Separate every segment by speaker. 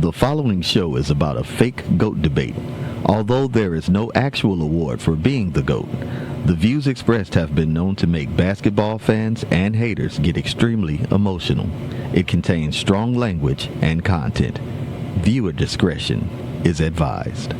Speaker 1: The following show is about a fake GOAT debate. Although there is no actual award for being the GOAT, the views expressed have been known to make basketball fans and haters get extremely emotional. It contains strong language and content. Viewer discretion is advised.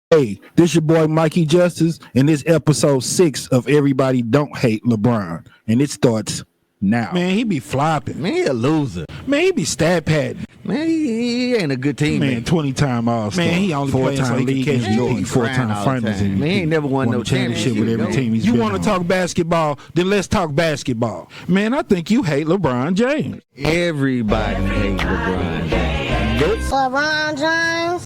Speaker 2: Hey, this your boy Mikey Justice, and this episode 6 of Everybody Don't Hate LeBron, and it starts now.
Speaker 3: Man, he be flopping.
Speaker 1: Man, he a loser.
Speaker 3: Man, he be stat padding.
Speaker 1: Man, he ain't a good teammate.
Speaker 2: Man, 20-time All-Star.
Speaker 3: Man, he only playing so
Speaker 2: four-time
Speaker 3: he
Speaker 2: league
Speaker 3: can catch
Speaker 2: MVP,
Speaker 3: Jordan.
Speaker 2: 4-time finals MVP.
Speaker 1: Man, he ain't never won no
Speaker 2: championship with every team he's
Speaker 3: You
Speaker 2: been
Speaker 3: want to
Speaker 2: on.
Speaker 3: talk basketball? Then let's talk basketball. Man, I think you hate LeBron James.
Speaker 1: Everybody hates LeBron James.
Speaker 4: LeBron James.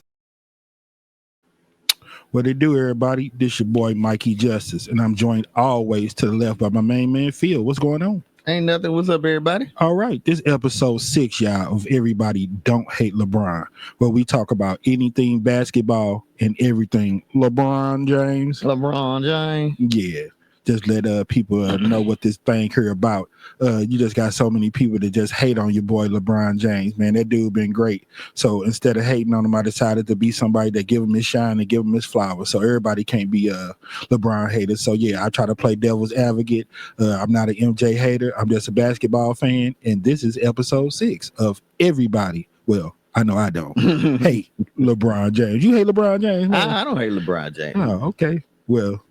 Speaker 2: What it do, everybody? This your boy Mikey Justice, and I'm joined always to the left by my main man Phil. What's going on?
Speaker 1: Ain't nothing. What's up, everybody?
Speaker 2: All right, this episode 6, y'all, of Everybody Don't Hate LeBron, where we talk about anything basketball and everything LeBron James.
Speaker 1: LeBron James.
Speaker 2: Yeah, just let people know what this thing here about. You just got so many people that just hate on your boy LeBron James, man. That dude been great. So instead of hating on him, I decided to be somebody that give him his shine and give him his flowers. So everybody can't be LeBron haters. So yeah, I try to play devil's advocate. I'm not an MJ hater. I'm just a basketball fan, and this is episode 6 of Everybody. Well, I know I don't hate LeBron James. You hate LeBron James, man?
Speaker 1: I don't hate LeBron James.
Speaker 2: Oh, okay. Well,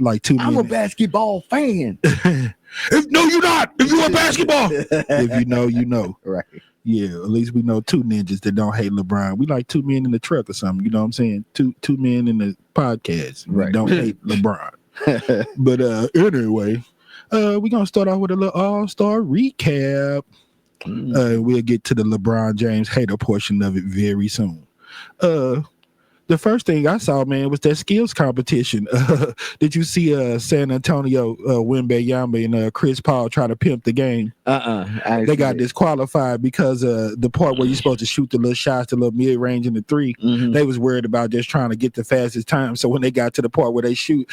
Speaker 2: like 2 minutes.
Speaker 1: I'm a basketball fan.
Speaker 2: No, you're not. If you're a basketball, if you know, you know.
Speaker 1: Right.
Speaker 2: Yeah, at least we know 2 ninjas that don't hate LeBron. We like 2 men in the truck or something. You know what I'm saying? Two men in the podcast. We
Speaker 1: Right.
Speaker 2: don't hate LeBron. But anyway, we're gonna start off with a little All-Star recap. We'll get to the LeBron James hater portion of it very soon. The first thing I saw, man, was that skills competition. Did you see San Antonio Wembanyama and Chris Paul try to pimp the game? They got disqualified because the part where you're supposed to shoot the little shots, the little mid-range and the three, they was worried about just trying to get the fastest time. So when they got to the part where they supposed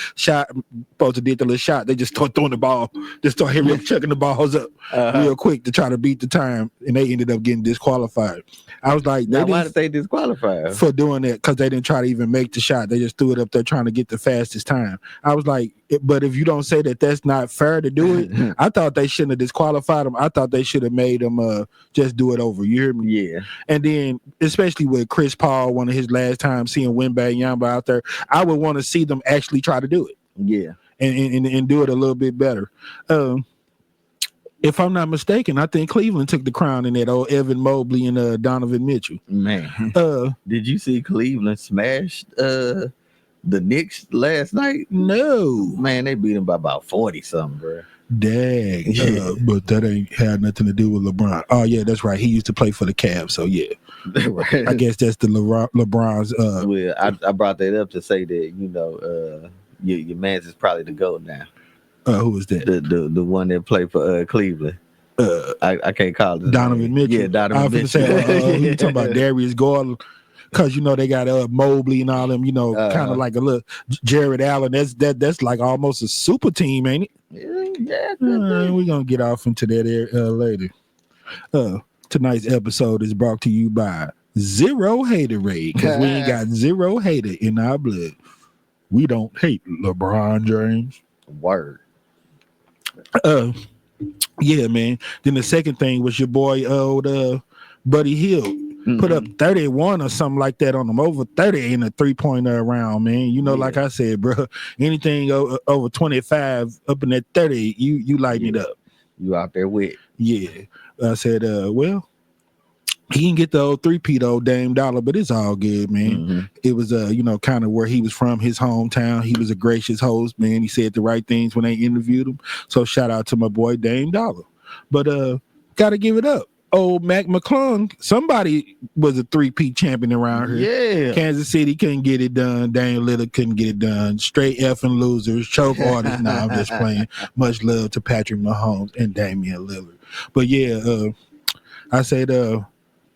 Speaker 2: to did the little shot, they just start throwing the ball, just start chucking the balls up real quick to try to beat the time, and they ended up getting disqualified. I was like,
Speaker 1: now why did they disqualify
Speaker 2: for doing that? Because they didn't try to even make the shot. They just threw it up there trying to get the fastest time. I was like, but if you don't say that that's not fair to do it, I thought they shouldn't have disqualified them. I thought they should have made them just do it over. You hear me?
Speaker 1: Yeah.
Speaker 2: And then, especially with Chris Paul, one of his last times seeing Wembanyama out there, I would want to see them actually try to do it.
Speaker 1: Yeah.
Speaker 2: And do it a little bit better. If I'm not mistaken, I think Cleveland took the crown in that old Evan Mobley and Donovan Mitchell.
Speaker 1: Man, did you see Cleveland smash the Knicks last night?
Speaker 2: No.
Speaker 1: Man, they beat them by about 40 something, bro.
Speaker 2: Dang. But that ain't had nothing to do with LeBron. Oh, yeah, that's right. He used to play for the Cavs, so yeah.
Speaker 1: Right.
Speaker 2: I guess that's the LeBron's.
Speaker 1: Well, I brought that up to say that, you know, your man's is probably the GOAT now.
Speaker 2: Who was that?
Speaker 1: The one that played for Cleveland. I can't call it
Speaker 2: Donovan Mitchell.
Speaker 1: Yeah, Donovan Mitchell.
Speaker 2: I was going to say, you talking about Darius Garland? Because, you know, they got Mobley and all them, you know, kind of like a little Jared Allen. That's like almost a super team, ain't it?
Speaker 1: Yeah.
Speaker 2: We're going to get off into that later. Tonight's episode is brought to you by Zero Haterade, because we ain't got zero hater in our blood. We don't hate LeBron James.
Speaker 1: Word.
Speaker 2: Yeah, man. Then the second thing was your boy old Buddy Hield put up 31 or something like that on him, over 30 in a 3-pointer round, man. You know, like I said, bro, anything over 25 up in that 30, you lighten it up.
Speaker 1: You out there with?
Speaker 2: Yeah. I said, well, he didn't get the old 3-peat old Dame Dollar, but it's all good, man. It was, you know, kind of where he was from, his hometown. He was a gracious host, man. He said the right things when they interviewed him. So shout out to my boy Dame Dollar. But got to give it up. Old Mac McClung, somebody was a 3-peat champion around here.
Speaker 1: Yeah.
Speaker 2: Kansas City couldn't get it done. Dame Lillard couldn't get it done. Straight effing losers, choke artists. Nah, I'm just playing. Much love to Patrick Mahomes and Damian Lillard. But yeah, I said,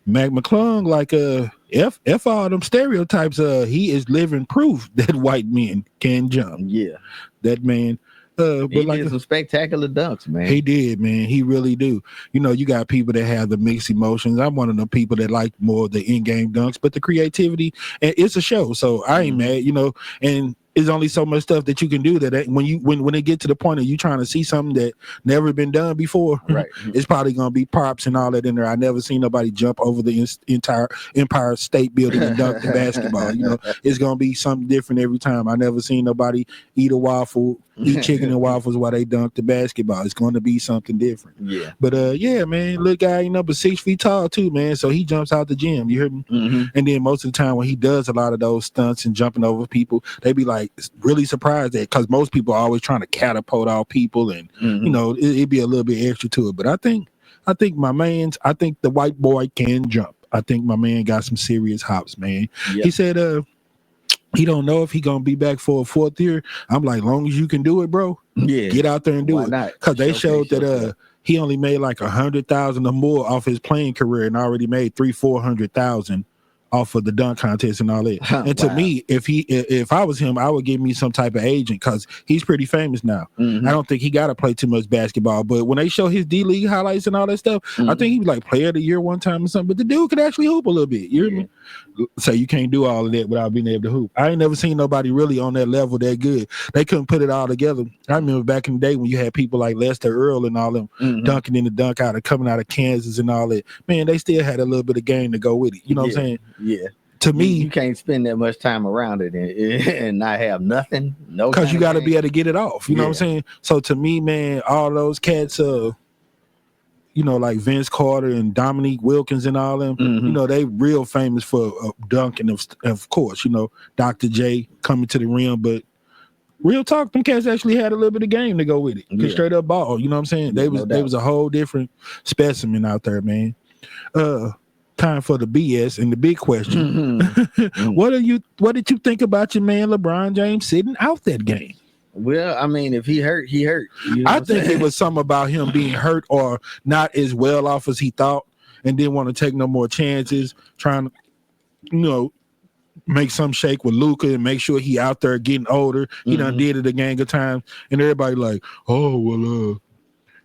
Speaker 2: Mac McClung, like F all them stereotypes. He is living proof that white men can jump.
Speaker 1: Yeah.
Speaker 2: That man But
Speaker 1: He
Speaker 2: like
Speaker 1: did some spectacular dunks, man.
Speaker 2: he did, man. He really do. You know, you got people that have the mixed emotions. I'm one of the people that like more of the in-game dunks, but the creativity, and it's a show, so I ain't mad. You know, and there's only so much stuff that you can do that when it get to the point of you trying to see something that never been done before,
Speaker 1: Right.
Speaker 2: it's probably gonna be props and all that in there. I never seen nobody jump over the entire Empire State Building and dunk the basketball. You know, it's gonna be something different every time. I never seen nobody eat chicken and waffles while they dunk the basketball. It's going to be something different.
Speaker 1: Yeah.
Speaker 2: But yeah, man, little guy, you know, but 6 feet tall too, man. So he jumps out the gym. You heard me? And then most of the time when he does a lot of those stunts and jumping over people, they be like really surprised at, because most people are always trying to catapult all people, and you know, it'd be a little bit extra to it. But I think the white boy can jump. I think my man got some serious hops, man.
Speaker 1: Yep.
Speaker 2: He said he don't know if he gonna be back for a 4th year. I'm like, long as you can do it, bro.
Speaker 1: Yeah.
Speaker 2: Get out there and do
Speaker 1: Why
Speaker 2: it.
Speaker 1: not?
Speaker 2: Because they showed that
Speaker 1: Showcase.
Speaker 2: he only made like 100,000 or more off his playing career, and already made 300,000-400,000 off of the dunk contest and all that. And to
Speaker 1: Wow.
Speaker 2: me, if I was him, I would give me some type of agent, because he's pretty famous now. I don't think he got to play too much basketball, but when they show his D League highlights and all that stuff, I think he was like player of the year one time or something. But the dude could actually hoop a little bit. You hear me? So you can't do all of that without being able to hoop. I ain't never seen nobody really on that level that good. They couldn't put it all together. I remember back in the day when you had people like Lester Earl and all them dunking in the dunk out of coming out of Kansas and all that. Man, they still had a little bit of game to go with it. You know what I'm saying?
Speaker 1: Yeah.
Speaker 2: To me,
Speaker 1: you can't spend that much time around it and not have nothing. No,
Speaker 2: because you got to be able to get it off. You know what I'm saying? So to me, man, all those cats, you know, like Vince Carter and Dominique Wilkins and all them, you know, they real famous for dunking, of course, you know, Dr. J coming to the rim. But real talk, them cats actually had a little bit of game to go with it.
Speaker 1: Yeah.
Speaker 2: Straight up ball, you know what I'm saying?
Speaker 1: Yeah,
Speaker 2: They was a whole different specimen out there, man. Time for the BS and the big question. What did you think about your man LeBron James sitting out that game?
Speaker 1: Well, I mean, if he hurt, he hurt. You know
Speaker 2: I think it was something about him being hurt or not as well off as he thought, and didn't want to take no more chances, trying to, you know, make some shake with Luka and make sure he out there getting older. He done did it a gang of times, and everybody like, oh well,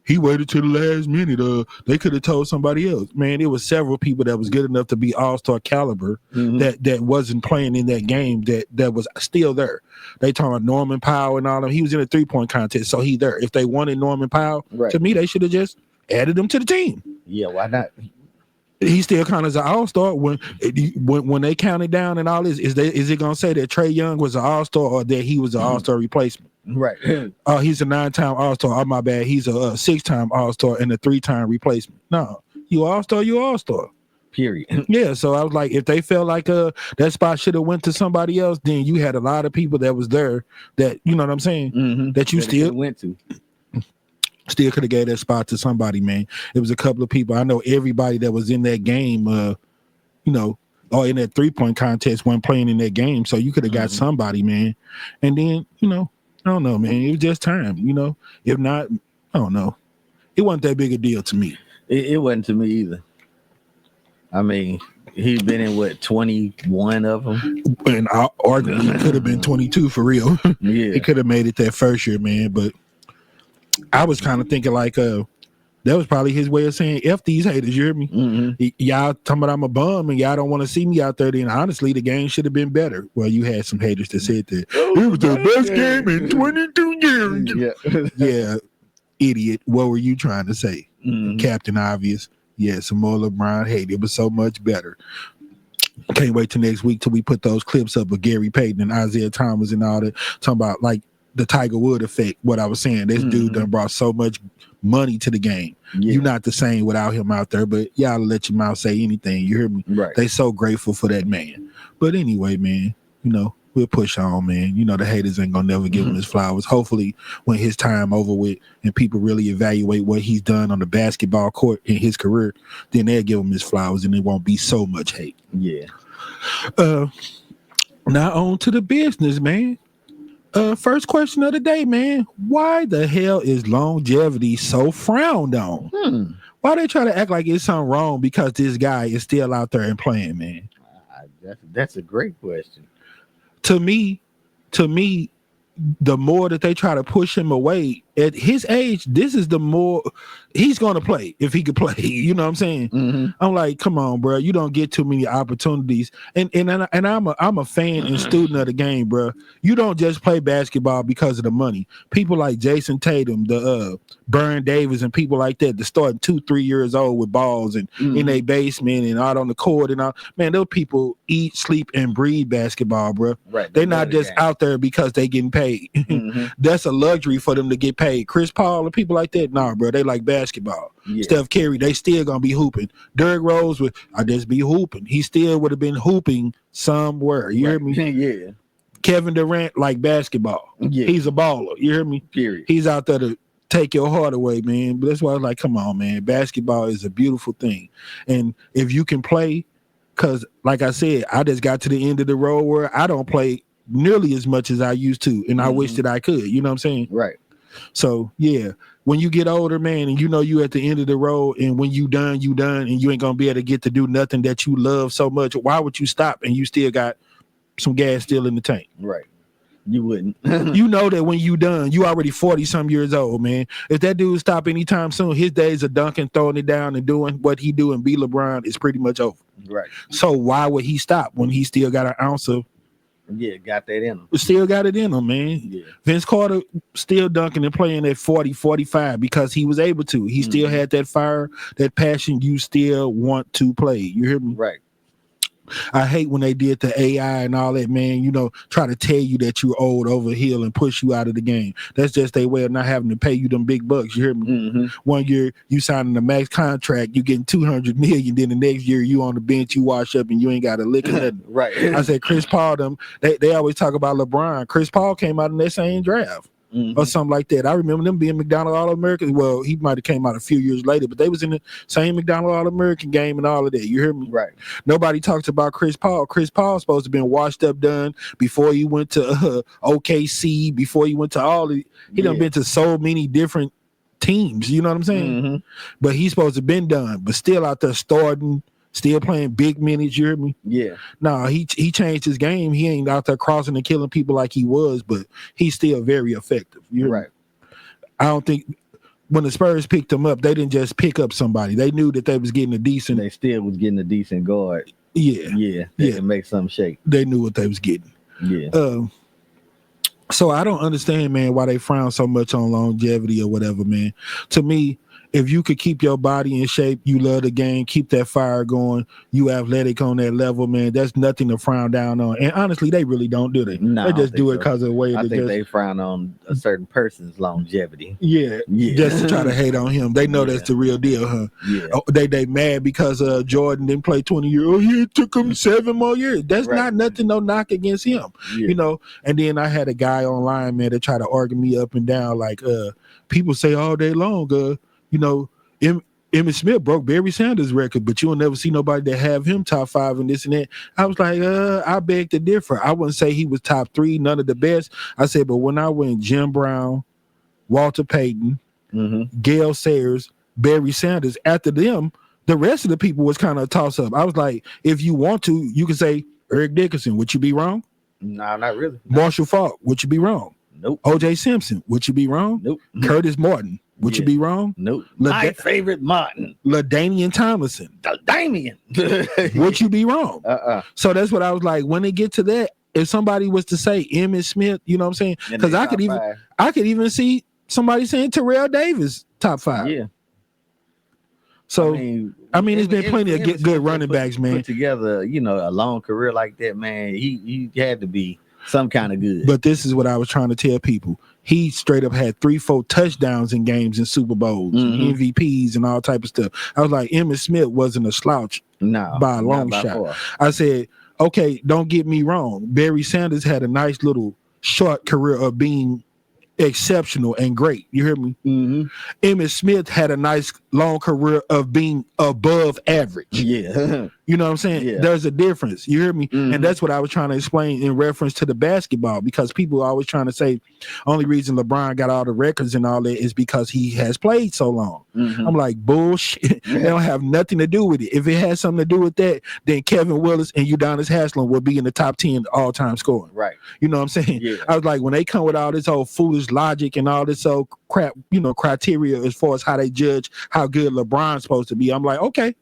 Speaker 2: he waited till the last minute. They could have told somebody else. Man, it was several people that was good enough to be all-star caliber that wasn't playing in that game that was still there. They talking about Norman Powell and all them. He was in a 3-point contest, so he there. If they wanted Norman Powell, to me, they should have just added him to the team.
Speaker 1: Yeah, why not?
Speaker 2: He still counted as an all-star when they counted down and all this. Is it gonna say that Trae Young was an all-star or that he was an all-star replacement?
Speaker 1: Right.
Speaker 2: He's a 9-time all-star. Oh, my bad. He's a 6-time all-star and a 3-time replacement. No, you all-star, you all-star.
Speaker 1: Period.
Speaker 2: Yeah, so I was like, if they felt like that spot should have went to somebody else, then you had a lot of people that was there that, you know what I'm saying, that you still
Speaker 1: went to.
Speaker 2: Still could have gave that spot to somebody, man. It was a couple of people. I know everybody that was in that game, you know, or in that 3-point contest wasn't playing in that game. So you could have got somebody, man. And then, you know, I don't know, man. It was just time, you know. If not, I don't know. It wasn't that big a deal to me.
Speaker 1: It wasn't to me either. I mean, he's been in 21 of them,
Speaker 2: and arguably it could have been 22 for real.
Speaker 1: Yeah,
Speaker 2: he could have made it that first year, man. But I was kind of thinking like, that was probably his way of saying, F these haters, you hear me? Y'all talking about I'm a bum and y'all don't want to see me out there. Then honestly, the game should have been better. Well, you had some haters that said that it was the best game in 22 years. Yeah, idiot. What were you trying to say? Captain Obvious. Yeah, some more LeBron hate. It was so much better. Can't wait till next week till we put those clips up of Gary Payton and Isaiah Thomas and all that. Talking about like the Tiger Wood effect. What I was saying, this dude done brought so much money to the game. You're not the same without him out there, but y'all let your mouth say anything. You hear me?
Speaker 1: Right.
Speaker 2: They so grateful for that man. But anyway, man, you know, we'll push on, man. You know, the haters ain't gonna never give him his flowers. Hopefully, when his time over with and people really evaluate what he's done on the basketball court in his career, then they'll give him his flowers and it won't be so much hate.
Speaker 1: Yeah.
Speaker 2: Now on to the business, man. First question of the day, man. Why the hell is longevity so frowned on? Why they try to act like it's something wrong because this guy is still out there and playing, man?
Speaker 1: That's a great question.
Speaker 2: To me, the more that they try to push him away at his age, this is the more he's going to play if he could play. You know what I'm saying?
Speaker 1: Mm-hmm.
Speaker 2: I'm like, come on, bro. You don't get too many opportunities. And I'm a fan and student of the game, bro. You don't just play basketball because of the money. People like Jason Tatum, the Burn Davis, and people like that starting 2-3 years old with balls and in their basement and out on the court and all. Man, those people eat, sleep, and breathe basketball, bro.
Speaker 1: Right.
Speaker 2: They're not just out there because they getting paid. That's a luxury for them to get paid. Chris Paul and people like that, nah, bro, they like basketball. Steph Curry, they still gonna be hooping. Derrick Rose would, I just be hooping. He still would have been hooping somewhere. You hear me?
Speaker 1: Yeah.
Speaker 2: Kevin Durant like basketball.
Speaker 1: Yeah.
Speaker 2: He's a baller. You hear me?
Speaker 1: Period.
Speaker 2: He's out there to take your heart away, man. But that's why I was like, come on, man. Basketball is a beautiful thing. And if you can play, because like I said, I just got to the end of the road where I don't play nearly as much as I used to, and I wish that I could. You know what I'm saying?
Speaker 1: Right.
Speaker 2: So yeah, when you get older, man, and you know you at the end of the road, and when you done, and you ain't gonna be able to get to do nothing that you love so much. Why would you stop? And you still got some gas still in the tank.
Speaker 1: Right. You wouldn't.
Speaker 2: You know that when you done, you already 40-some years old, man. If that dude stop anytime soon, his days of dunking, throwing it down, and doing what he do and be LeBron is pretty much over.
Speaker 1: Right.
Speaker 2: So why would he stop when he still got an ounce of?
Speaker 1: Yeah, got that in him.
Speaker 2: Still got it in him, man.
Speaker 1: Yeah.
Speaker 2: Vince Carter still dunking and playing at 40, 45 because he was able to. He still had that fire, that passion. You still want to play. You hear me?
Speaker 1: Right.
Speaker 2: I hate when they did the AI and all that, man. You know, try to tell you that you're old over hill and push you out of the game. That's just their way of not having to pay you them big bucks. You hear me? 1 year you signing a max contract, you getting $200 million. Then the next year you on the bench, you wash up and you ain't got a lick of nothing.
Speaker 1: Right.
Speaker 2: I said Chris Paul. They always talk about LeBron. Chris Paul came out in that same draft. Or something like that. I remember them being McDonald All-American. Well, he might have came out a few years later, but they was in the same McDonald All-American game and all of that. You hear me?
Speaker 1: Right.
Speaker 2: Nobody talks about Chris Paul. Chris Paul supposed to have been washed up done before he went to OKC, before he went to all the, he done been to so many different teams. You know what I'm saying? But he's supposed to have been done, but still out there starting, still playing big minutes. You hear me?
Speaker 1: Yeah.
Speaker 2: No, he changed his game. He ain't out there crossing and killing people like he was, but he's still very effective. You hear me? I don't think when the Spurs picked him up, they didn't just pick up somebody. They knew that they was getting a decent.
Speaker 1: They still was getting a decent guard.
Speaker 2: Yeah.
Speaker 1: They can make something shake.
Speaker 2: They knew what they was getting.
Speaker 1: Yeah.
Speaker 2: So I don't understand, man, why they frown so much on longevity or whatever, man. To me, if you could keep your body in shape, you love the game, keep that fire going, you athletic on that level, man, that's nothing to frown down on. And honestly, they really don't, do they?
Speaker 1: No,
Speaker 2: they just do it because of the way
Speaker 1: I think they frown on a certain person's longevity.
Speaker 2: Yeah, just to try to hate on him. They know that's the real deal, huh?
Speaker 1: Yeah.
Speaker 2: Oh, they mad because Jordan didn't play 20 years. Oh, yeah, it took him 7 more years. That's not nothing, no knock against him, you know? And then I had a guy online, man, that tried to argue me up and down, like, people say all day long, you know, Emmett Smith broke Barry Sanders' record, but you'll never see nobody that have him top 5 and this and that. I was like, I beg to differ. I wouldn't say he was top 3, none of the best. I said, but when I went Jim Brown, Walter Payton, Gail Sayers, Barry Sanders, after them, the rest of the people was kind of a toss-up. I was like, if you want to, you can say Eric Dickerson. Would you be wrong?
Speaker 1: No, not really.
Speaker 2: Marshall Faulk. Would you be wrong?
Speaker 1: Nope.
Speaker 2: O.J. Simpson. Would you be wrong?
Speaker 1: Nope.
Speaker 2: Curtis Martin. Would you be wrong?
Speaker 1: Nope. My favorite Martin.
Speaker 2: LaDainian Tomlinson.
Speaker 1: Damien.
Speaker 2: Would you be wrong? So that's what I was like. When they get to that, if somebody was to say Emmitt Smith, you know what I'm saying? Because I could even see somebody saying Terrell Davis top 5.
Speaker 1: Yeah.
Speaker 2: So I mean it's been plenty of good running backs, man.
Speaker 1: Put together, you know, a long career like that, man. He had to be some kind of good.
Speaker 2: But this is what I was trying to tell people. He straight up had 3-4 touchdowns in games in Super Bowls, MVPs, and all type of stuff. I was like, Emmitt Smith wasn't a slouch by a long shot. I said, okay, don't get me wrong. Barry Sanders had a nice little short career of being exceptional and great. You hear me? Emmitt Smith had a nice long career of being above average.
Speaker 1: Yeah.
Speaker 2: You know what I'm saying?
Speaker 1: Yeah.
Speaker 2: There's a difference. You hear me?
Speaker 1: Mhm.
Speaker 2: And that's what I was trying to explain in reference to the basketball, because people are always trying to say only reason LeBron got all the records and all that is because he has played so long.
Speaker 1: Mhm.
Speaker 2: I'm like, bullshit. They don't have nothing to do with it. If it has something to do with that, then Kevin Willis and Udonis Haslem will be in the top 10 all-time scoring.
Speaker 1: Right.
Speaker 2: You know what I'm saying?
Speaker 1: Yeah.
Speaker 2: I was like, when they come with all this old foolish logic and all this old crap, criteria as far as how they judge how good LeBron's supposed to be, I'm like, okay.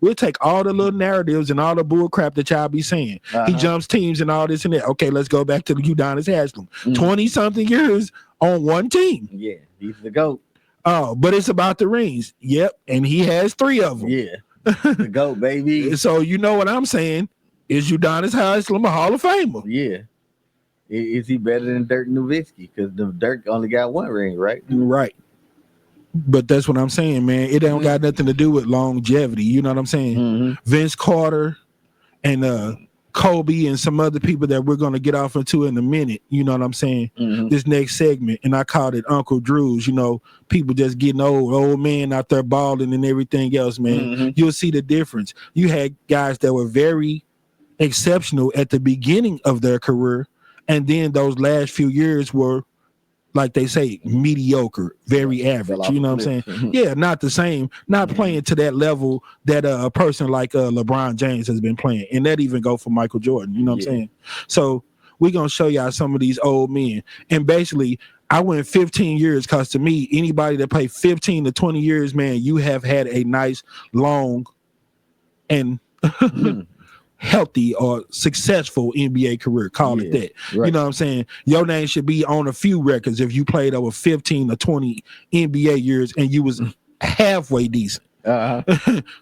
Speaker 2: We'll take all the little narratives and all the bull crap that y'all be saying. He jumps teams and all this and that. Okay, let's go back to the Udonis Haslem. 20-something years on one team.
Speaker 1: Yeah, he's the GOAT.
Speaker 2: Oh, but it's about the rings. Yep, and he has 3 of them.
Speaker 1: Yeah, the GOAT, baby.
Speaker 2: So you know what I'm saying? Is Udonis Haslem a Hall of Famer?
Speaker 1: Yeah. Is he better than Dirk Nowitzki? Because Dirk only got 1 ring, right?
Speaker 2: Right. But that's what I'm saying, man. It don't got nothing to do with longevity. You know what I'm saying? Vince Carter and Kobe and some other people that we're going to get off into in a minute. You know what I'm saying? This next segment. And I called it Uncle Drew's. People just getting old man out there balling and everything else, man. You'll see the difference. You had guys that were very exceptional at the beginning of their career. And then those last few years were, like they say, mediocre, very average. You know what I'm saying? Yeah, not the same, not playing to that level that a person like LeBron James has been playing. And that even go for Michael Jordan. You know what I'm saying? So we're going to show y'all some of these old men. And basically, I went 15 years because to me, anybody that played 15 to 20 years, man, you have had a nice, long, and healthy or successful NBA career, call it that.
Speaker 1: Right.
Speaker 2: You know what I'm saying? Your name should be on a few records if you played over 15 or 20 NBA years and you was halfway decent.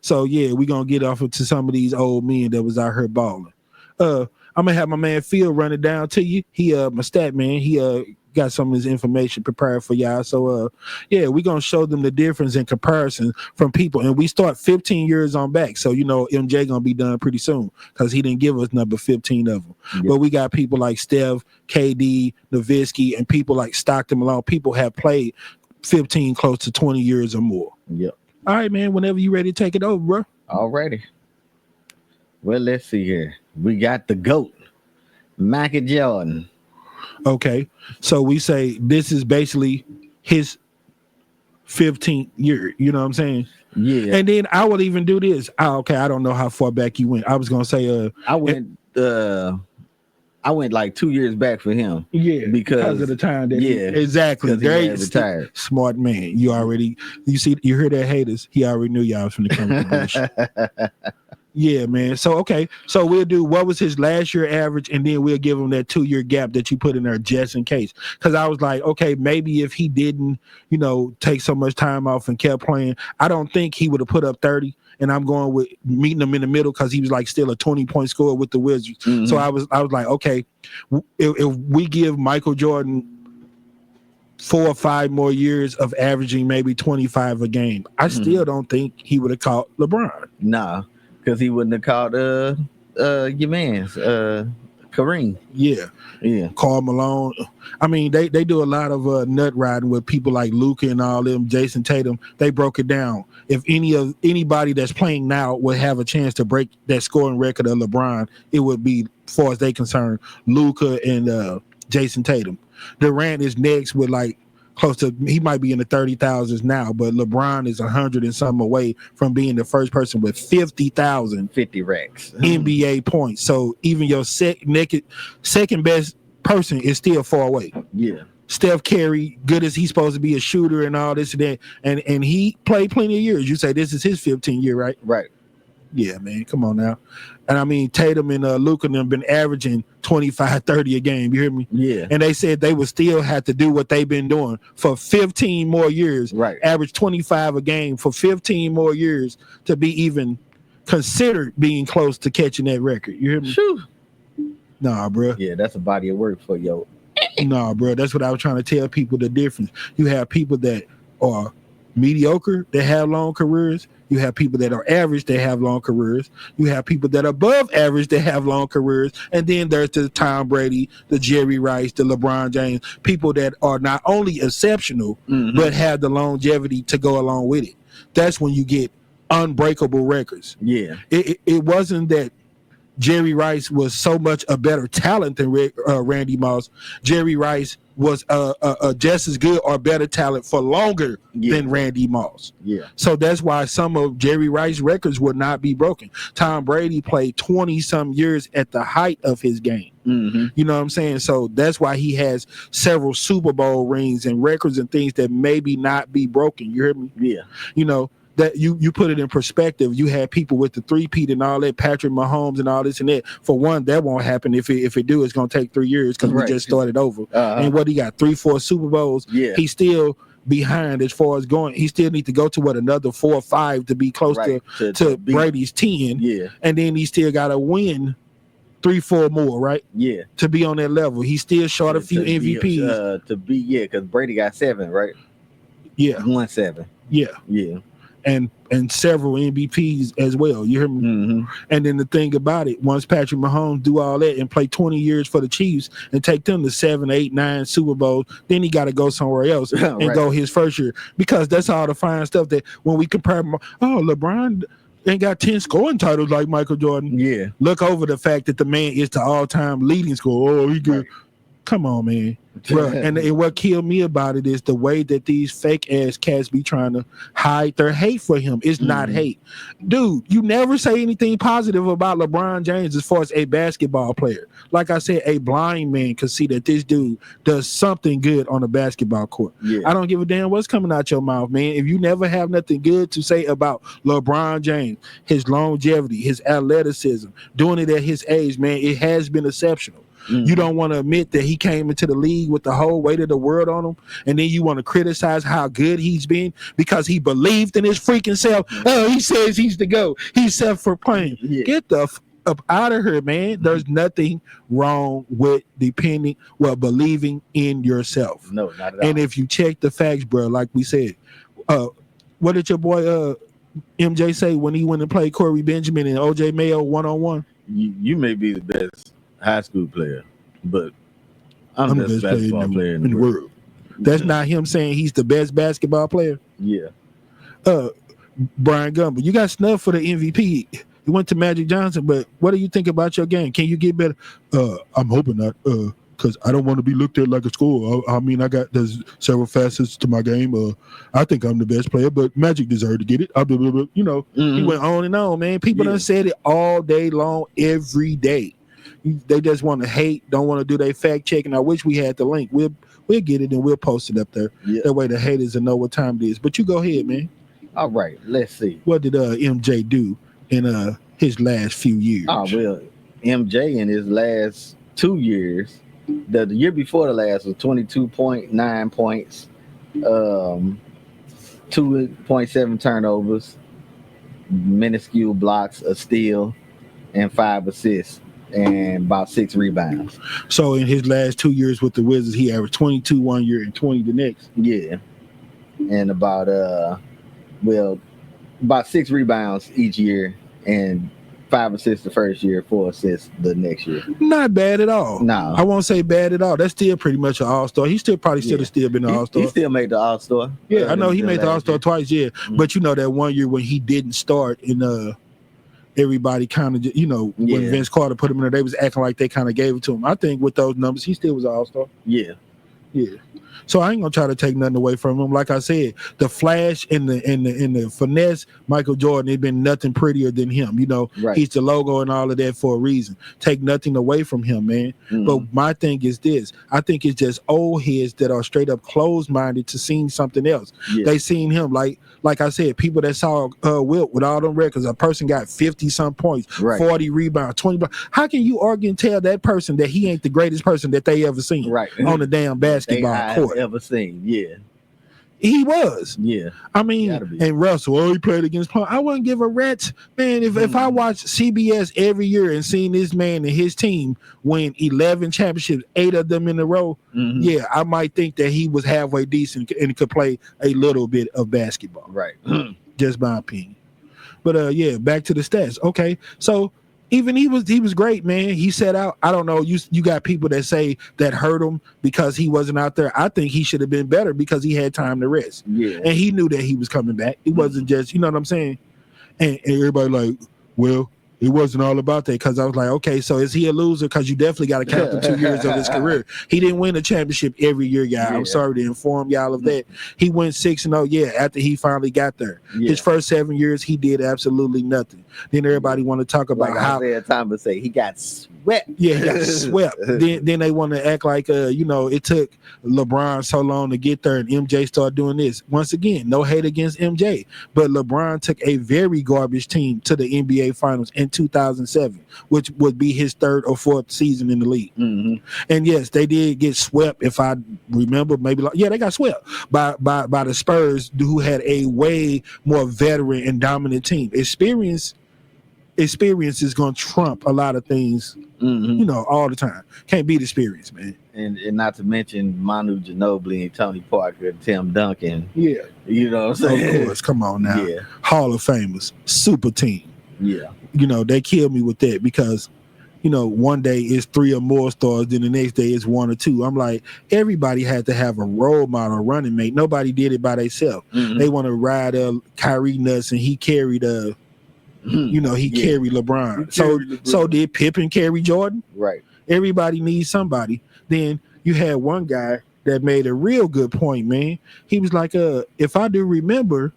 Speaker 2: So yeah, we're gonna get off into some of these old men that was out here balling. I'm gonna have my man Phil run it down to you. He my stat man, he got some of his information prepared for y'all. So yeah, we're gonna show them the difference in comparison from people, and we start 15 years on back. So MJ gonna be done pretty soon because he didn't give us number 15 of them. But we got people like Steph, KD, Nowitzki, and people like Stockton Malone. People have played 15 close to 20 years or more.
Speaker 1: Yep.
Speaker 2: All right, man, whenever you ready to take it over, bro.
Speaker 1: Alrighty. Well, let's see here. We got the GOAT, Michael Jordan.
Speaker 2: Okay, so we say this is basically his 15th year. You know what I'm saying?
Speaker 1: Yeah.
Speaker 2: And then I would even do this. I don't know how far back you went. I was gonna say
Speaker 1: I went like 2 years back for him.
Speaker 2: Yeah,
Speaker 1: because
Speaker 2: of the time that
Speaker 1: exactly.
Speaker 2: There
Speaker 1: he retired.
Speaker 2: Smart man. You hear that, haters? He already knew y'all was from the bullshit. Yeah, man. So okay, so we'll do what was his last year average, and then we'll give him that 2-year gap that you put in there just in case. Because I was like, okay, maybe if he didn't, take so much time off and kept playing, I don't think he would have put up 30. And I'm going with meeting him in the middle because he was like still a 20-point scorer with the Wizards. So I was like, okay, if we give Michael Jordan 4 or 5 more years of averaging maybe 25 a game, I still don't think he would have caught LeBron.
Speaker 1: Nah. Because he wouldn't have called your man's Kareem.
Speaker 2: Yeah. Karl Malone. I mean, they do a lot of nut riding with people like Luka and all them, Jason Tatum. They broke it down. If anybody that's playing now would have a chance to break that scoring record of LeBron, it would be, as far as they concerned, Luka and Jason Tatum. Durant is next with like close to, he might be in the 30,000s now, but LeBron is 100 and something away from being the first person with 50,000
Speaker 1: 50 racks
Speaker 2: NBA points. So even your second best person is still far away.
Speaker 1: Yeah.
Speaker 2: Steph Curry, good as he's supposed to be a shooter and all this and that, and he played plenty of years. You say this is his 15th year, right?
Speaker 1: Right.
Speaker 2: Yeah, man, come on now. And I mean, Tatum and Luka have been averaging 25, 30 a game. You hear me?
Speaker 1: Yeah.
Speaker 2: And they said they would still have to do what they've been doing for 15 more years.
Speaker 1: Right.
Speaker 2: Average 25 a game for 15 more years to be even considered being close to catching that record. You hear me?
Speaker 1: Shoo.
Speaker 2: Nah, bro.
Speaker 1: Yeah, that's a body of work for yo.
Speaker 2: Nah, bro. That's what I was trying to tell people the difference. You have people that are mediocre, they have long careers. You have people that are average, they have long careers. You have people that are above average, they have long careers. And then there's the Tom Brady, the Jerry Rice, the LeBron James, people that are not only exceptional, but have the longevity to go along with it. that's when you get unbreakable records.
Speaker 1: Yeah.
Speaker 2: It wasn't that Jerry Rice was so much a better talent than Randy Moss. Jerry Rice was just as good or better talent for longer than Randy Moss.
Speaker 1: Yeah.
Speaker 2: So that's why some of Jerry Rice's records would not be broken. Tom Brady played 20-some years at the height of his game.
Speaker 1: Mm-hmm.
Speaker 2: You know what I'm saying? So that's why he has several Super Bowl rings and records and things that maybe not be broken. You hear me?
Speaker 1: Yeah.
Speaker 2: You know, that you put it in perspective. You had people with the three-peat and all that, Patrick Mahomes and all this and that. For one, that won't happen. If it do, it's going to take 3 years because we just started over. And what he got, 3-4 Super Bowls.
Speaker 1: Yeah.
Speaker 2: He's still behind as far as going. He still need to go to another 4 or 5 to be close to Brady's 10.
Speaker 1: Yeah.
Speaker 2: And then he still got to win 3-4 more, right?
Speaker 1: Yeah.
Speaker 2: To be on that level. He's still short a few MVPs.
Speaker 1: Because Brady got 7, right?
Speaker 2: Yeah.
Speaker 1: 1-7.
Speaker 2: Yeah.
Speaker 1: Yeah.
Speaker 2: And several MVPs as well. You hear me?
Speaker 1: Mm-hmm.
Speaker 2: And then the thing about it, once Patrick Mahomes do all that and play 20 years for the Chiefs and take them to 7, 8, 9 Super Bowls, then he got to go somewhere else and go his first year. Because that's all the fine stuff that when we compare, LeBron ain't got 10 scoring titles like Michael Jordan.
Speaker 1: Yeah.
Speaker 2: Look over the fact that the man is the all-time leading scorer. Oh, he good. Right. Come on, man. Bro, and what killed me about it is the way that these fake ass cats be trying to hide their hate for him. It's not hate. Dude, you never say anything positive about LeBron James as far as a basketball player. Like I said, a blind man can see that this dude does something good on a basketball court. Yeah. I don't give a damn what's coming out your mouth, man. If you never have nothing good to say about LeBron James, his longevity, his athleticism, doing it at his age, man, it has been exceptional. You don't want to admit that he came into the league with the whole weight of the world on him, and then you want to criticize how good he's been because he believed in his freaking self. Oh, he says he's the GOAT. He's self-proclaimed. Yeah. Get the up out of here, man. There's nothing wrong with believing in yourself.
Speaker 1: No, not at all.
Speaker 2: And if you check the facts, bro, like we said, what did your boy MJ say when he went and played Corey Benjamin and OJ Mayo one-on-one?
Speaker 4: You may be the best high school player, but I'm the best basketball player in the world.
Speaker 2: That's not him saying he's the best basketball player.
Speaker 1: Yeah.
Speaker 2: Brian Gumble, you got snubbed for the MVP. You went to Magic Johnson, but what do you think about your game? Can you get better? I'm hoping not, because I don't want to be looked at like a scorer. I mean, there's several facets to my game. I think I'm the best player, but Magic deserved to get it. You know, he went on and on, man. People done said it all day long, every day. They just want to hate, don't want to do their fact checking. I wish we had the link. We'll get it and we'll post it up there. Yeah. That way the haters will know what time it is. But you go ahead, man.
Speaker 1: All right, let's see.
Speaker 2: What did MJ do in his last few years?
Speaker 1: Oh, well, MJ in his last 2 years, the year before the last was 22.9 points, 2.7 turnovers, minuscule blocks, a steal, and 5 assists. And about 6 rebounds.
Speaker 2: So in his last 2 years with the Wizards, he averaged 22 one year and 20 the next.
Speaker 1: Yeah, and about 6 rebounds each year, and 5 assists the first year, 4 assists the next year.
Speaker 2: Not bad at all.
Speaker 1: No,
Speaker 2: I won't say bad at all. That's still pretty much an all-star. He still probably should have still been an all-star.
Speaker 1: He still made the all-star.
Speaker 2: Yeah, I know he made the all-star twice. Yeah, but you know that 1 year when he didn't start in everybody kind of, when Vince Carter put him in there, they was acting like they kind of gave it to him. I think with those numbers, he still was an all-star.
Speaker 1: Yeah.
Speaker 2: So I ain't gonna try to take nothing away from him. Like I said, the flash and the finesse, Michael Jordan, there's been nothing prettier than him. He's the logo and all of that for a reason. Take nothing away from him, man. But my thing is this: I think it's just old heads that are straight up closed-minded to seeing something else. They seen him like I said, people that saw Wilt with all them records. A person got 50-some points, 40 rebounds, 20. How can you argue and tell that person that he ain't the greatest person that they ever seen on the damn basketball court?
Speaker 1: Ever seen?
Speaker 2: He was. I mean, and Russell, he played against Paul. I wouldn't give a rat's, man. If I watched CBS every year and seen this man and his team win 11 championships, 8 of them in a row, I might think that he was halfway decent and could play a little bit of basketball.
Speaker 1: Right.
Speaker 2: Just my opinion. But back to the stats. Okay, so Even he was great, man. He set out. I don't know. You got people that say that hurt him because he wasn't out there. I think he should have been better because he had time to rest.
Speaker 4: Yeah.
Speaker 2: And he knew that he was coming back. It wasn't just, you know what I'm saying? And everybody like, well, it wasn't all about that, because I was like, okay, so is he a loser? Because you definitely got to count the 2 years of his career. He didn't win a championship every year, y'all. I'm sorry to inform y'all of that. He went 6-0, after he finally got there. His first 7 years, he did absolutely nothing. Then everybody want to talk about
Speaker 4: like
Speaker 2: how
Speaker 4: Isaiah Thomas say he got swept.
Speaker 2: Yeah, he got swept. Then they want to act like it took LeBron so long to get there, and MJ started doing this. Once again, no hate against MJ, but LeBron took a very garbage team to the NBA Finals in 2007, which would be his third or fourth season in the league. And yes, they did get swept. If I remember, they got swept by the Spurs, who had a way more veteran and dominant team. Experience is going to trump a lot of things, all the time. Can't beat experience, man.
Speaker 4: And not to mention Manu Ginobili and Tony Parker, Tim Duncan.
Speaker 2: Yeah.
Speaker 4: You know what I'm saying?
Speaker 2: Of course. Come on now.
Speaker 4: Yeah.
Speaker 2: Hall of Famers. Super team.
Speaker 4: Yeah.
Speaker 2: They killed me with that because, one day it's 3 or more stars, then the next day it's 1 or 2. I'm like, everybody had to have a role model, running mate. Nobody did it by themselves. They want to ride Kyrie nuts, and he carried carried LeBron. So did Pippen carry Jordan?
Speaker 4: Right.
Speaker 2: Everybody needs somebody. Then you had one guy that made a real good point, man. He was like, if I do remember,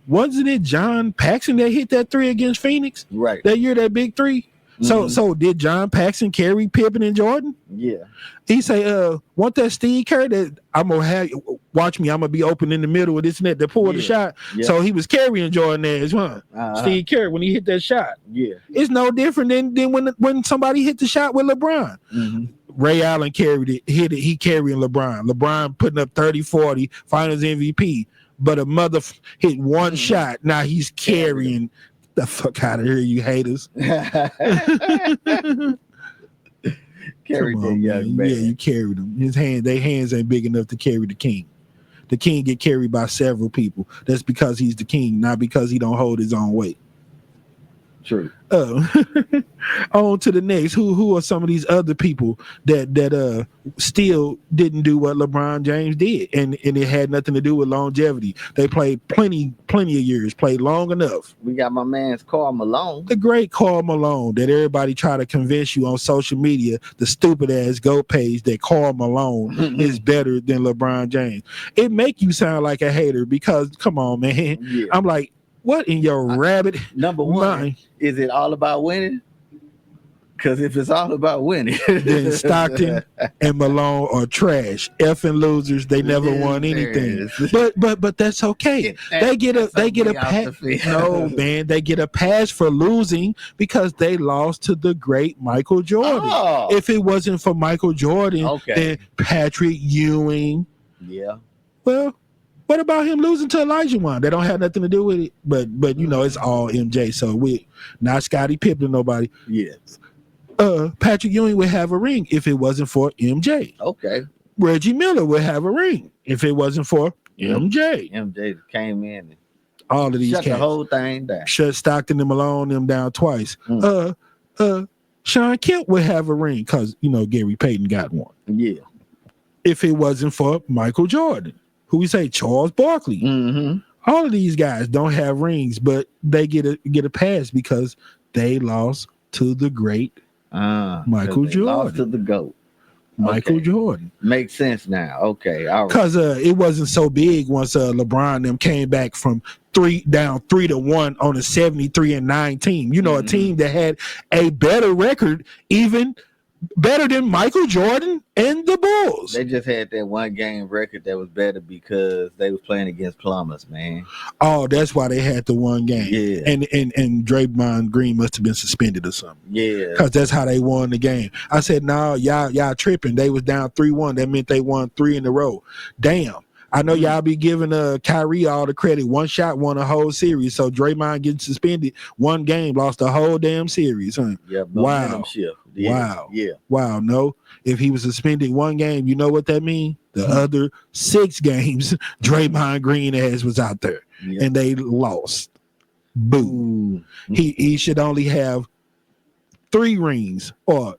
Speaker 2: wasn't it John Paxson that hit that 3 against Phoenix?
Speaker 4: Right.
Speaker 2: That year, that big 3? So did John Paxson carry Pippen and Jordan?
Speaker 4: Yeah.
Speaker 2: He say, want that Steve Kerr that I'm gonna have watch me, I'm gonna be open in the middle of this and that to pull the shot. Yeah. So he was carrying Jordan as well. Steve Kerr when he hit that shot.
Speaker 4: Yeah.
Speaker 2: It's no different than when somebody hit the shot with LeBron. Ray Allen hit it, he carrying LeBron. LeBron putting up 30-40, finals MVP, but a mother hit one shot. Now he's carrying. The fuck out of here, you haters.
Speaker 4: Carried that young man.
Speaker 2: Yeah, you carried him. Their hands ain't big enough to carry the king. The king get carried by several people. That's because he's the king, not because he don't hold his own weight.
Speaker 4: True.
Speaker 2: On to the next. Who are some of these other people that still didn't do what LeBron James did, and it had nothing to do with longevity. They played plenty of years, played long enough.
Speaker 4: We got my man's Karl Malone,
Speaker 2: the great Karl Malone, that everybody try to convince you on social media, the stupid ass GOAT page, that Karl Malone is better than LeBron James. It make you sound like a hater because come on, man. Yeah. I'm like, what in your rabbit
Speaker 4: number one mind? Is it all about winning? Because if it's all about winning,
Speaker 2: then Stockton and Malone are trash, effing losers. They never won anything. But that's okay. They get a pass. No, man, they get a pass for losing because they lost to the great Michael Jordan. Oh. If it wasn't for Michael Jordan, then Patrick Ewing.
Speaker 4: Yeah.
Speaker 2: Well, what about him losing to Elijah Wan? They don't have nothing to do with it. But it's all MJ. So we not Scottie Pippen, nobody.
Speaker 4: Yeah.
Speaker 2: Patrick Ewing would have a ring if it wasn't for MJ.
Speaker 4: Okay.
Speaker 2: Reggie Miller would have a ring if it wasn't for MJ.
Speaker 4: MJ came in and
Speaker 2: all of these
Speaker 4: shut the whole thing down.
Speaker 2: Shut Stockton and Malone them down twice. Sean Kemp would have a ring because Gary Payton got one.
Speaker 4: Yeah.
Speaker 2: If it wasn't for Michael Jordan, who we say Charles Barkley. All of these guys don't have rings, but they get a pass because they lost to the great Michael Jordan.
Speaker 4: Lost to the GOAT.
Speaker 2: Michael Jordan.
Speaker 4: Makes sense now. Okay. All right.
Speaker 2: Because it wasn't so big once LeBron them came back from 3-1 on a 73-9 team. A team that had a better record, even better than Michael Jordan and the Bulls.
Speaker 4: They just had that one game record that was better because they was playing against plumbers, man.
Speaker 2: Oh, that's why they had the one game.
Speaker 4: Yeah.
Speaker 2: And Draymond Green must have been suspended or something.
Speaker 4: Yeah.
Speaker 2: Because that's how they won the game. I said, no, y'all tripping. They was down 3-1. That meant they won 3 in a row. Damn. I know y'all be giving Kyrie all the credit. One shot won a whole series. So Draymond getting suspended, one game lost the whole damn series. Huh?
Speaker 4: Yeah,
Speaker 2: wow.
Speaker 4: Shift.
Speaker 2: Yeah. Wow.
Speaker 4: Yeah.
Speaker 2: Wow. No, if he was suspended one game, you know what that means? The other 6 games, Draymond Green ass was out there and they lost. Boo. He should only have 3 rings or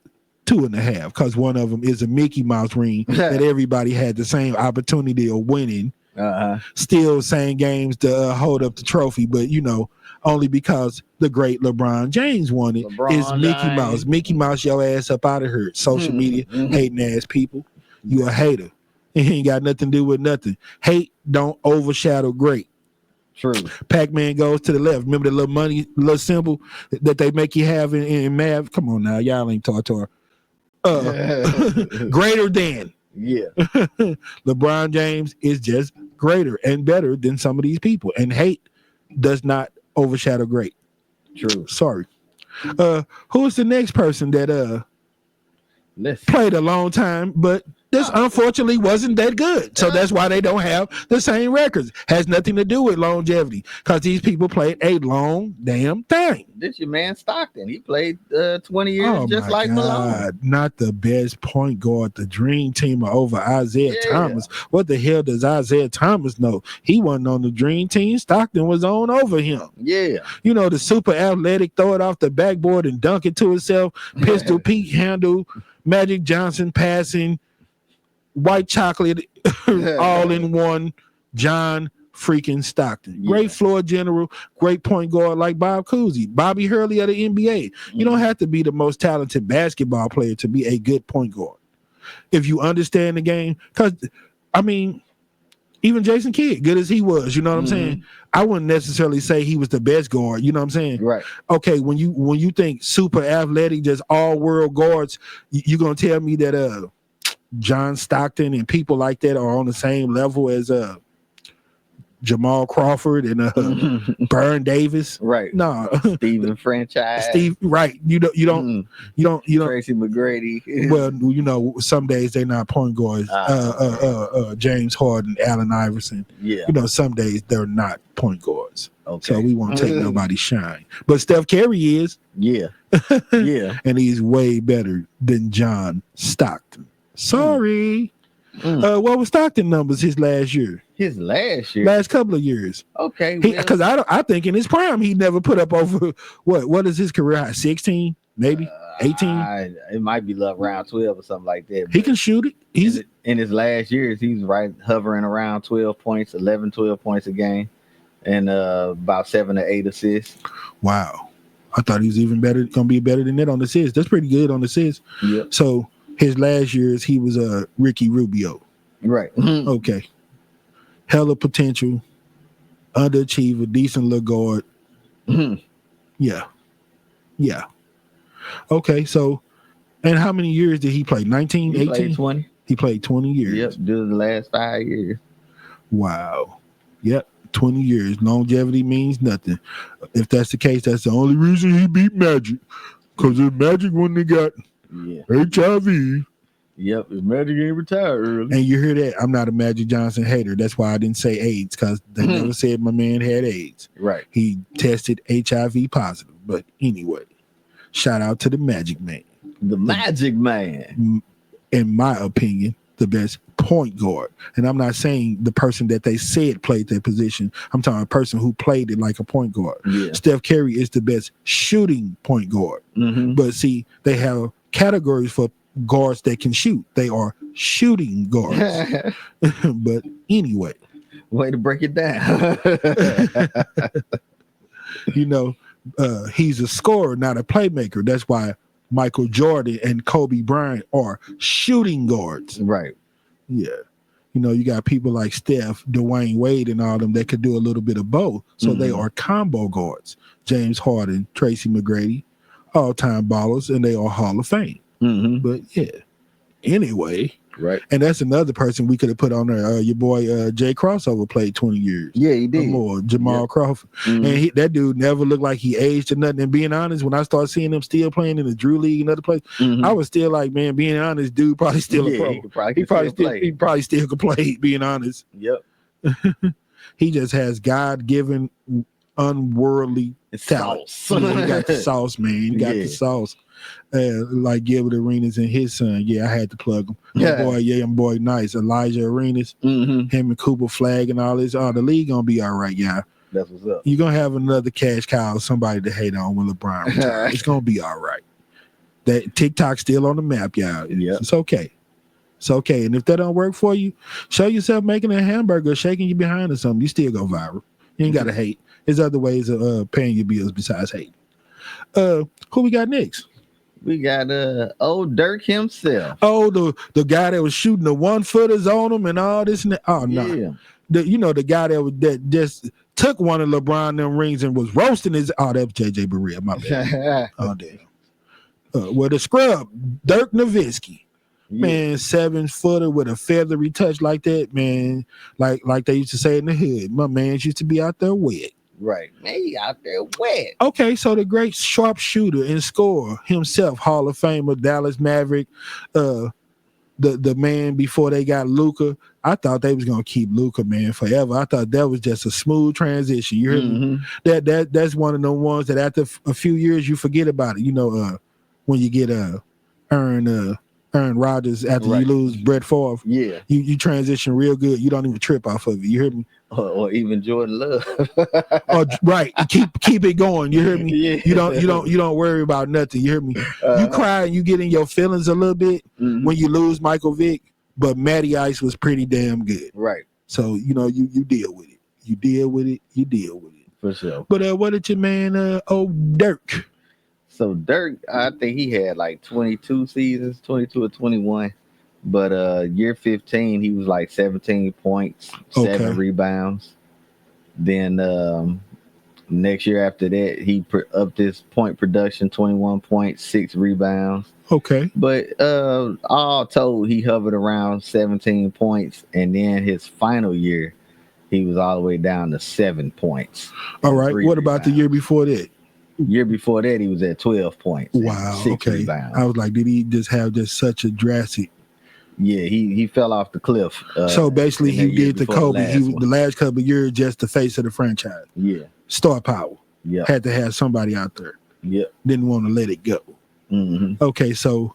Speaker 2: 2.5, because one of them is a Mickey Mouse ring that everybody had the same opportunity of winning. Still same games to hold up the trophy, but only because the great LeBron James won it. Is Mickey Mouse. Mickey Mouse your ass up out of here. Social media hating ass people. You a hater. It ain't got nothing to do with nothing. Hate don't overshadow great.
Speaker 1: True.
Speaker 2: Pac-Man goes to the left. Remember the little symbol that they make you have in math? Come on now, y'all ain't taught to her. Greater than.
Speaker 1: Yeah.
Speaker 2: LeBron James is just greater and better than some of these people. And hate does not overshadow great.
Speaker 1: True.
Speaker 2: Sorry. Who's the next person that played a long time, but this unfortunately wasn't that good. So that's why they don't have the same records. Has nothing to do with longevity, because these people played a long damn thing.
Speaker 1: This your man Stockton. He played 20 years just like Malone.
Speaker 2: Not the best point guard, the dream team over Isaiah Thomas. What the hell does Isaiah Thomas know? He wasn't on the dream team. Stockton was on over him.
Speaker 1: Yeah.
Speaker 2: The super athletic, throw it off the backboard and dunk it to himself. Pistol Pete handle, Magic Johnson passing, white chocolate, all in one, John freaking Stockton. Great floor general, great point guard like Bob Cousy, Bobby Hurley of the NBA. You don't have to be the most talented basketball player to be a good point guard. If you understand the game, because, even Jason Kidd, good as he was, you know what I'm saying? I wouldn't necessarily say he was the best guard, you know what I'm saying?
Speaker 1: Right.
Speaker 2: Okay, when you think super athletic, just all world guards, you're going to tell me that John Stockton and people like that are on the same level as Jamal Crawford and Burn Davis.
Speaker 1: Right.
Speaker 2: No.
Speaker 1: Steven Franchise.
Speaker 2: Right. You don't
Speaker 1: Tracy McGrady.
Speaker 2: Well, some days they're not point guards. James Harden, Allen Iverson.
Speaker 1: Yeah.
Speaker 2: Some days they're not point guards.
Speaker 1: Okay.
Speaker 2: So we won't take nobody's shine. But Steph Curry is.
Speaker 1: Yeah. Yeah.
Speaker 2: And he's way better than John Stockton. Sorry. What was Stockton numbers his last year?
Speaker 1: His last year?
Speaker 2: Last couple of years.
Speaker 1: Okay.
Speaker 2: Because I think in his prime he never put up over what is his career high? 16, maybe 18.
Speaker 1: It might be around 12 or something like that.
Speaker 2: He can shoot it. He's
Speaker 1: in his last years. He's hovering around 12 points, 11, 12 points a game, and about 7 to 8 assists.
Speaker 2: Wow. I thought he was even better. Gonna be better than that on assists. That's pretty good on assists.
Speaker 1: Yep.
Speaker 2: So his last years, he was Ricky Rubio.
Speaker 1: Right.
Speaker 2: Okay. Hella potential, underachiever, decent little guard. Yeah. Okay, so, and how many years did he play? 19, 18?
Speaker 1: Played 20.
Speaker 2: He played 20 years.
Speaker 1: Yep, due to the last 5 years.
Speaker 2: Wow. Yep, 20 years. Longevity means nothing. If that's the case, that's the only reason he beat Magic. Because if Magic wouldn't have got HIV.
Speaker 1: Yep, if Magic ain't retired early.
Speaker 2: And you hear that? I'm not a Magic Johnson hater. That's why I didn't say AIDS, because they never said my man had AIDS.
Speaker 1: Right.
Speaker 2: He tested HIV positive. But anyway, shout out to the Magic Man.
Speaker 1: The Magic Man.
Speaker 2: In my opinion, the best point guard. And I'm not saying the person that they said played that position. I'm talking a person who played it like a point guard.
Speaker 1: Yeah.
Speaker 2: Steph Curry is the best shooting point guard. But see, they have categories for guards that can shoot. They are shooting guards. But anyway.
Speaker 1: Way to break it down.
Speaker 2: He's a scorer, not a playmaker. That's why Michael Jordan and Kobe Bryant are shooting guards.
Speaker 1: Right.
Speaker 2: Yeah. You got people like Steph, Dwayne Wade, and all them that could do a little bit of both. So they are combo guards. James Harden, Tracy McGrady, all-time ballers, and they are Hall of Fame. But yeah. Anyway.
Speaker 1: Right.
Speaker 2: And that's another person we could have put on there. Your boy Jay Crossover played 20 years.
Speaker 1: Yeah, he did.
Speaker 2: Or more. Jamal Crawford. And that dude never looked like he aged or nothing. And being honest, when I started seeing him still playing in the Drew League and other places, I was still like, man, being honest, dude probably still a pro. He probably still could play, being honest.
Speaker 1: Yep.
Speaker 2: He just has God-given, unworldly talent. He got the sauce, man. He got the sauce. Like Gilbert Arenas and his son. Yeah, I had to plug him. My boy Nice. Elijah Arenas. Him and Cooper Flag and all this. The league gonna be all right, y'all.
Speaker 1: That's what's up.
Speaker 2: You're gonna have another cash cow, somebody to hate on when LeBron retires. It's gonna be all right. That TikTok's still on the map, y'all.
Speaker 4: Yep.
Speaker 2: It's okay. It's okay. And if that don't work for you, show yourself making a hamburger, shaking you behind or something. You still go viral. You ain't gotta hate. There's other ways of paying your bills besides hate. Who we got next?
Speaker 4: We got old Dirk himself.
Speaker 2: Oh, the guy that was shooting the 1-footers on him and all this and that. Oh no.
Speaker 4: Yeah.
Speaker 2: The guy that just took one of LeBron them rings and was roasting his. Oh, that was JJ Barea. My bad. Oh damn. Well, the scrub Dirk Nowitzki.
Speaker 4: Yeah.
Speaker 2: Man, 7-footer with a feathery touch like that, man. Like they used to say in the hood, my man used to be out there wet.
Speaker 4: Right. Man, he out there wet.
Speaker 2: Okay, so the great sharpshooter and scorer himself, Hall of Famer, Dallas Maverick, the man before they got Luka. I thought they was gonna keep Luka, man, forever. I thought that was just a smooth transition. You heard me? That's one of the ones that after a few years you forget about it. You know, when you get Aaron Rodgers after you lose Brett Favre. Yeah. You transition real good. You don't even trip off of it. You hear me?
Speaker 4: Or even Jordan Love.
Speaker 2: Right. Keep it going. You hear me? Yeah. You don't worry about nothing. You hear me? You cry and you get in your feelings a little bit when you lose Michael Vick, but Matty Ice was pretty damn good.
Speaker 4: Right.
Speaker 2: So, you deal with it. You deal with it.
Speaker 4: For sure.
Speaker 2: But what did your man old Dirk?
Speaker 4: So Dirk, I think he had like 22 seasons, 22 or 21. But year 15, he was like 17 points, 7 rebounds. Then next year after that, he upped his point production, 21 points, 6 rebounds.
Speaker 2: Okay.
Speaker 4: But all told, he hovered around 17 points. And then his final year, he was all the way down to 7 points.
Speaker 2: All right. What about the year before that?
Speaker 4: Year before that, he was at 12 points.
Speaker 2: Wow.
Speaker 4: 6 rebounds.
Speaker 2: I was like, did he just have such a drastic?
Speaker 4: Yeah, he fell off the cliff.
Speaker 2: So basically, he did the Kobe. He was the last couple of years just the face of the franchise.
Speaker 4: Yeah.
Speaker 2: Star power.
Speaker 4: Yeah.
Speaker 2: Had to have somebody out there.
Speaker 4: Yeah.
Speaker 2: Didn't want to let it go.
Speaker 4: Mm-hmm.
Speaker 2: Okay, so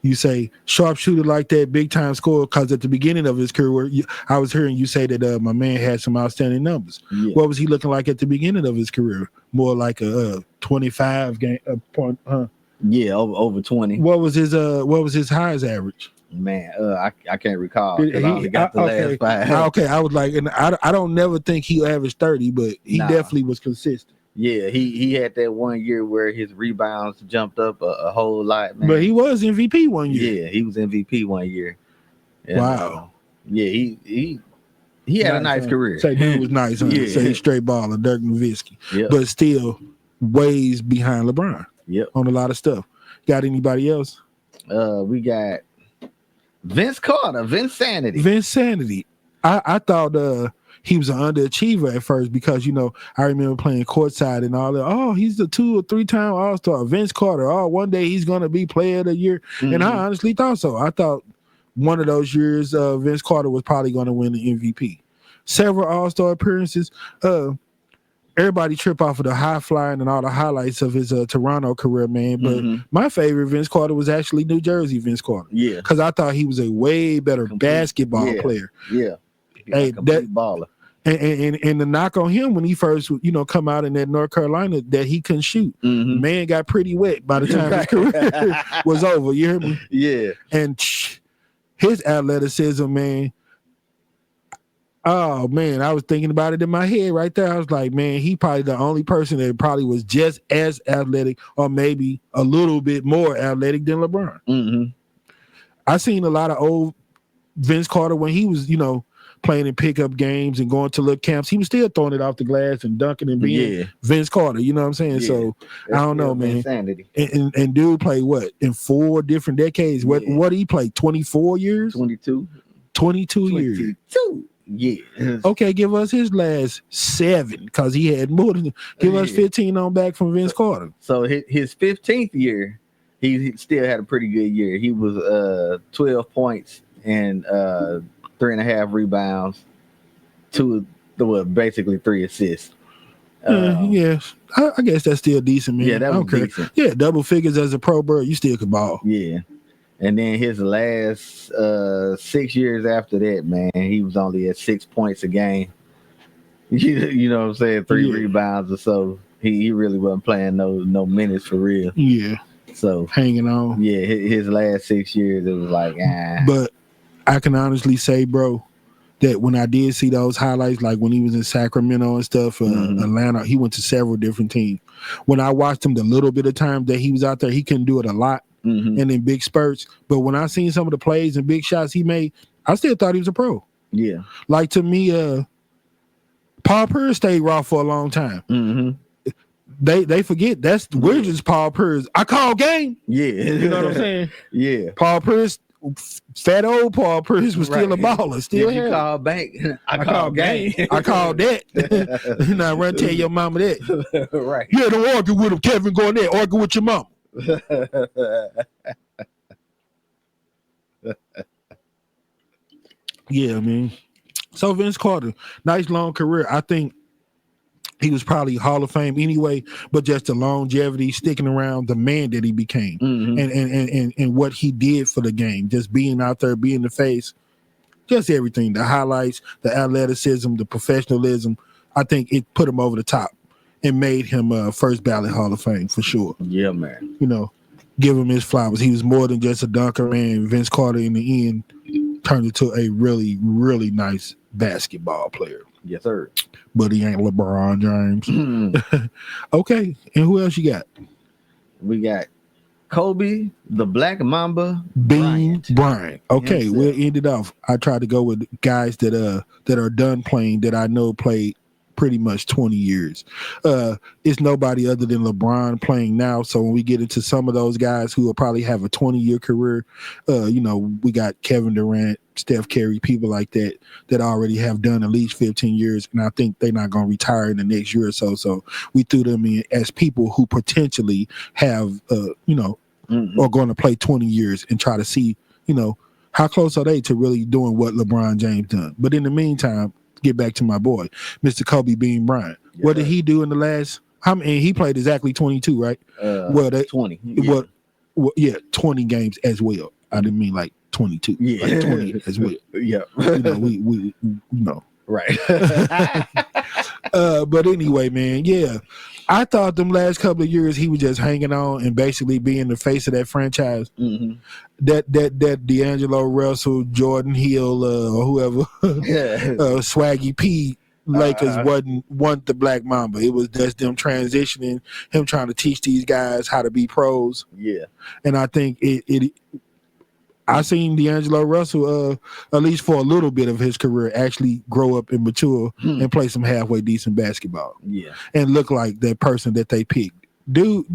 Speaker 2: you say sharpshooter like that, big time scorer, because at the beginning of his career, I was hearing you say that my man had some outstanding numbers. Yeah. What was he looking like at the beginning of his career? More like a 25 game point, huh?
Speaker 4: Yeah, over 20.
Speaker 2: What was his highest average?
Speaker 4: Man, I can't recall. I only got the last 5.
Speaker 2: Okay, I was like, and I don't never think he averaged 30, but he definitely was consistent.
Speaker 4: Yeah, he had that one year where his rebounds jumped up a whole lot, man.
Speaker 2: But he was MVP one year.
Speaker 4: Yeah, he was MVP one year. And,
Speaker 2: wow.
Speaker 4: Yeah, he had a nice career.
Speaker 2: Say dude was nice, huh?
Speaker 4: Yeah.
Speaker 2: Say straight baller, Dirk Nowitzki.
Speaker 4: Yep.
Speaker 2: But still ways behind LeBron.
Speaker 4: Yep.
Speaker 2: On a lot of stuff. Got anybody else?
Speaker 4: We got Vince Carter, Vince
Speaker 2: Sanity. I thought he was an underachiever at first because, I remember playing courtside and all that. Oh, he's the 2 or 3 time All-Star. Vince Carter. Oh, one day he's going to be player of the year. Mm-hmm. And I honestly thought so. I thought one of those years Vince Carter was probably going to win the MVP. Several All-Star appearances. Everybody trip off of the high flying and all the highlights of his Toronto career, man. But my favorite Vince Carter was actually New Jersey Vince Carter. Yeah. Because I thought he was a way better basketball player.
Speaker 4: Yeah.
Speaker 2: Hey, that baller. And the knock on him when he first, come out in that North Carolina that he couldn't shoot. Mm-hmm. Man got pretty wet by the time his career was over. You hear me?
Speaker 4: Yeah.
Speaker 2: And his athleticism, man. Oh man, I was thinking about it in my head right there. I was like, man, he probably the only person that probably was just as athletic or maybe a little bit more athletic than LeBron. Mm-hmm. I seen a lot of old Vince Carter when he was, playing in pickup games and going to little camps. He was still throwing it off the glass and dunking and being Vince Carter. You know what I'm saying? Yeah. So I don't know, man.
Speaker 4: Insanity.
Speaker 2: And dude played what in 4 different decades? What did he play? 24 years?
Speaker 4: 22
Speaker 2: years.
Speaker 4: Yeah.
Speaker 2: Okay, give us his last 7 because he had more than. Give us 15 on back from Vince Carter.
Speaker 4: So his 15th year, he still had a pretty good year. He was 12 points and 3.5 rebounds, basically 3 assists.
Speaker 2: Yes, I guess that's still decent, man.
Speaker 4: Yeah, that was decent.
Speaker 2: Yeah, double figures as a pro, bro. You still could ball.
Speaker 4: Yeah. And then his last 6 years after that, man, he was only at 6 points a game. You know what I'm saying? 3 rebounds or so. He really wasn't playing no minutes for real.
Speaker 2: Yeah.
Speaker 4: So
Speaker 2: hanging on.
Speaker 4: Yeah, his last 6 years, it was like,
Speaker 2: But I can honestly say, bro, that when I did see those highlights, like when he was in Sacramento and stuff, Atlanta, he went to several different teams. When I watched him the little bit of time that he was out there, he couldn't do it a lot and in big spurts. But when I seen some of the plays and big shots he made, I still thought he was a pro.
Speaker 4: Yeah.
Speaker 2: Like to me, Paul Pierce stayed raw for a long time. They forget we're just Paul Pierce. I call game.
Speaker 4: Yeah.
Speaker 2: You know what I'm saying?
Speaker 4: Yeah.
Speaker 2: Paul Pierce, fat old Paul Pierce was still a baller. Still
Speaker 4: Did you call bank? I call game.
Speaker 2: I called that. You know, run tell your mama that.
Speaker 4: Right.
Speaker 2: Yeah, don't argue with him, Kevin Garnett. Argue with your mama. Yeah, man. So Vince Carter, nice long career. I think he was probably Hall of Fame anyway, but just the longevity, sticking around, the man that he became, and what he did for the game, just being out there, being the face, just everything, the highlights, the athleticism, the professionalism. I think it put him over the top and made him first ballot Hall of Fame for sure.
Speaker 4: Yeah, man.
Speaker 2: You know, give him his flowers. He was more than just a dunker, man. Vince Carter in the end turned into a really, really nice basketball player.
Speaker 4: Yes, sir.
Speaker 2: But he ain't LeBron James. Okay, and who else you got?
Speaker 4: We got Kobe, the Black Mamba,
Speaker 2: Bean Bryant. Okay,
Speaker 4: himself.
Speaker 2: we'll end it off. I try to go with guys that are done playing that I know played pretty much 20 years. It's nobody other than LeBron playing now. So when we get into some of those guys who will probably have a 20-year career, we got Kevin Durant, Steph Curry, people like that already have done at least 15 years, and I think they're not going to retire in the next year or so. So we threw them in as people who potentially have, are going to play 20 years and try to see, how close are they to really doing what LeBron James done. But in the meantime, get back to my boy, Mr. Kobe Bean Bryant. Yes, what did he do in the last? He played exactly 22, right?
Speaker 4: 20.
Speaker 2: Yeah. 20 games as well. I didn't mean like 22.
Speaker 4: Yeah,
Speaker 2: like 20 as well.
Speaker 4: Yeah,
Speaker 2: we
Speaker 4: right.
Speaker 2: But anyway, man, yeah, I thought them last couple of years he was just hanging on and basically being the face of that franchise. That D'Angelo Russell, Jordan Hill, or whoever, Swaggy P Lakers wasn't the Black Mamba. It was just them transitioning, him trying to teach these guys how to be pros.
Speaker 4: Yeah,
Speaker 2: and I think I seen D'Angelo Russell, at least for a little bit of his career, actually grow up and mature and play some halfway decent basketball.
Speaker 4: Yeah,
Speaker 2: and look like that person that they picked. Do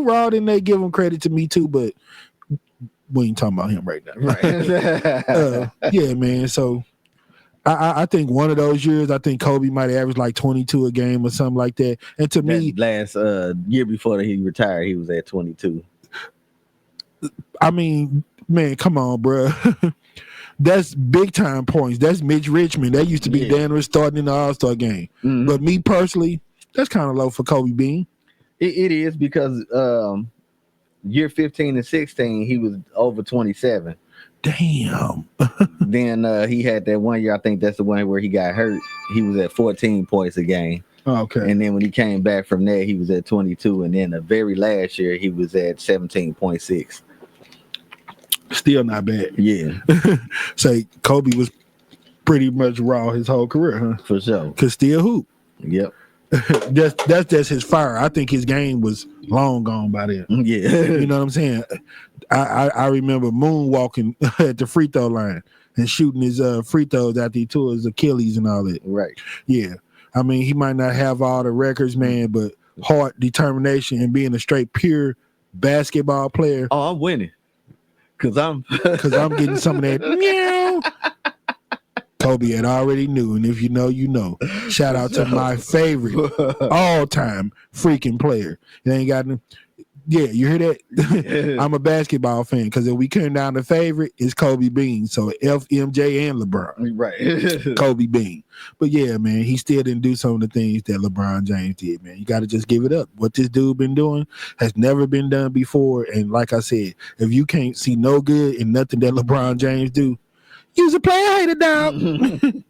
Speaker 2: Rod and they give him credit to me too, but we ain't talking about him right now.
Speaker 4: Right.
Speaker 2: Yeah, man. So I think one of those years, I think Kobe might average like 22 a game or something like that. And to me,
Speaker 4: last year before he retired, he was at 22.
Speaker 2: I mean, man, come on, bro. That's big time points. That's Mitch Richmond. That used to be dangerous starting in the All-Star game. But me personally, that's kind of low for Kobe Bean.
Speaker 4: It is because year 15 and 16, he was over 27.
Speaker 2: Damn.
Speaker 4: Then he had that one year, I think that's the one where he got hurt. He was at 14 points a game.
Speaker 2: Okay.
Speaker 4: And then when he came back from there, he was at 22. And then the very last year, he was at 17.6.
Speaker 2: Still not bad.
Speaker 4: Yeah.
Speaker 2: Say Kobe was pretty much raw his whole career, huh?
Speaker 4: For sure.
Speaker 2: Could still hoop.
Speaker 4: Yep.
Speaker 2: That's just his fire. I think his game was long gone by then.
Speaker 4: Yeah.
Speaker 2: You know what I'm saying? I remember moonwalking at the free throw line and shooting his free throws after he tore his Achilles and all that.
Speaker 4: Right.
Speaker 2: Yeah. I mean, he might not have all the records, man, but heart, determination, and being a straight pure basketball player.
Speaker 4: Oh, I'm winning. Cause I'm
Speaker 2: getting some of that. Meow. Kobe had already knew, and if you know, you know. Shout out to my favorite all-time freaking player. It ain't got no. Yeah, you hear that? I'm a basketball fan because if we turn down the favorite, it's Kobe Bean. So FMJ and LeBron.
Speaker 4: Right.
Speaker 2: Kobe Bean. But yeah, man, he still didn't do some of the things that LeBron James did, man. You got to just give it up. What this dude been doing has never been done before. And like I said, if you can't see no good in nothing that LeBron James do, you's a player hater, dog.